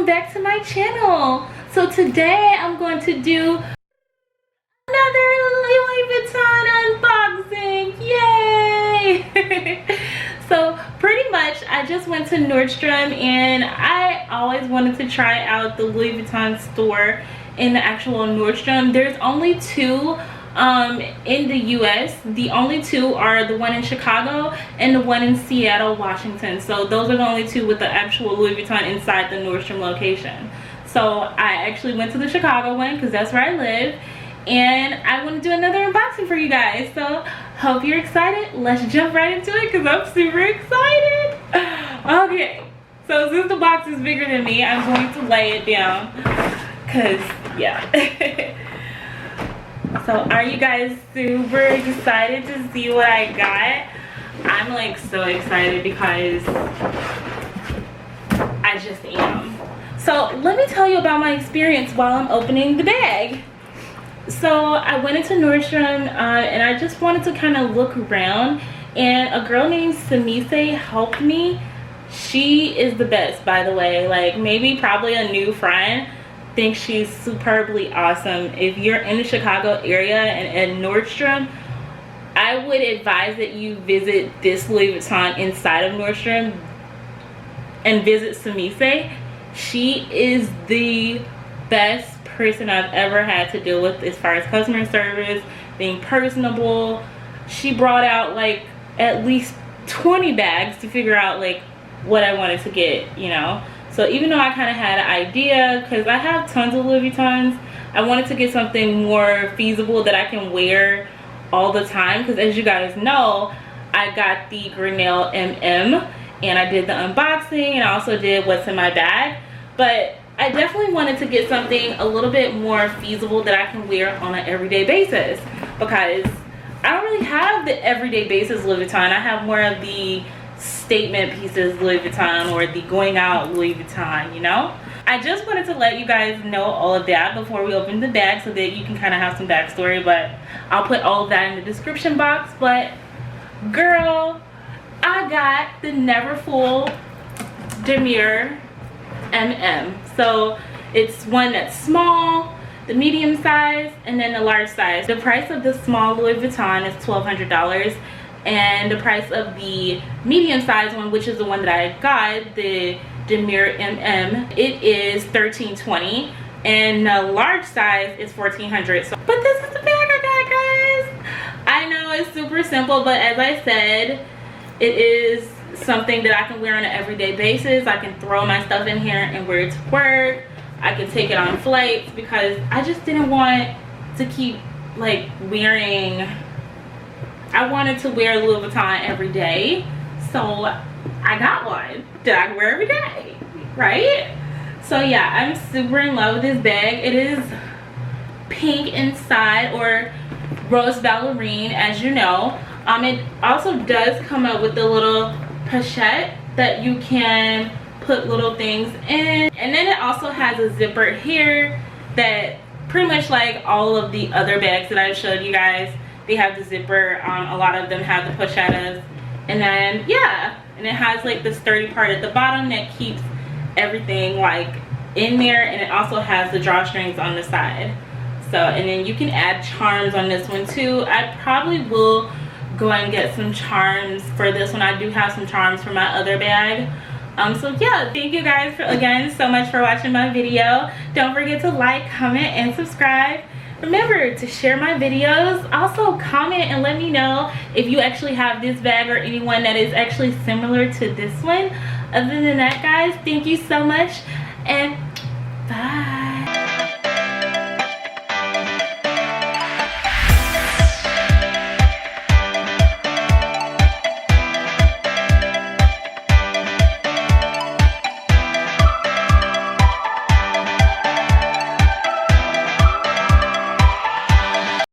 welcome back to my channel. So today I'm going to do another Louis Vuitton unboxing. Yay! So pretty much I just went to Nordstrom, and I always wanted to try out the Louis Vuitton store in the actual Nordstrom. There's only two in the US. The only two are the one in Chicago and the one in Seattle, Washington. So those are the only two with the actual Louis Vuitton inside the Nordstrom location. So I actually went to the Chicago one because that's where I live, and I want to do another unboxing for you guys. So hope you're excited. Let's jump right into it because I'm super excited. Okay, so since the box is bigger than me, I'm going to lay it down because yeah. So are you guys super excited to see what I got? I'm like so excited because I just am. So let me tell you about my experience while I'm opening the bag. So I went into Nordstrom and I just wanted to kind of look around, and a girl named Samise helped me. She is the best, by the way. Like, maybe probably a new friend. Think she's superbly awesome. If you're in the Chicago area and at Nordstrom, I would advise that you visit this Louis Vuitton inside of Nordstrom and visit Samise. She is the best person I've ever had to deal with as far as customer service, being personable. She brought out like at least 20 bags to figure out like what I wanted to get, you know. So even though I kind of had an idea, because I have tons of Louis Vuittons, I wanted to get something more feasible that I can wear all the time. Because as you guys know, I got the Grinnell MM, and I did the unboxing, and I also did what's in my bag. But I definitely wanted to get something a little bit more feasible that I can wear on an everyday basis, because I don't really have the everyday basis Louis Vuitton. I have more of the statement pieces Louis Vuitton, or the going out Louis Vuitton, you know. I just wanted to let you guys know all of that before we open the bag so that you can kind of have some backstory, but I'll put all of that in the description box. But girl, I got the Neverfull Demure MM. So it's one that's small, the medium size, and then the large size. The price of the small Louis Vuitton is $1,200, and the price of the medium size one, which is the one that I got, the Demure MM, it is $1,320, and the large size is $1,400. So, but this is the bag I got, guys. I know it's super simple, but as I said, it is something that I can wear on an everyday basis. I can throw my stuff in here and wear it to work. I can take it on flights, because I just didn't want to keep like wearing. I wanted to wear Louis Vuitton every day, so I got one that I can wear every day, right? So yeah, I'm super in love with this bag. It is pink inside, or rose ballerine, as you know. It also does come up with the little pochette that you can put little things in, and then it also has a zipper here that pretty much like all of the other bags that I've showed you guys, they have the zipper. A lot of them have the pochettas, and then yeah, and it has like the sturdy part at the bottom that keeps everything like in there, and it also has the drawstrings on the side. So, and then you can add charms on this one too. I probably will go and get some charms for this one. I do have some charms for my other bag. So yeah, thank you guys again so much for watching my video. Don't forget to like, comment, and subscribe. Remember to share my videos. Also comment and let me know if you actually have this bag or anyone that is actually similar to this one. Other than that, guys, thank you so much, and bye.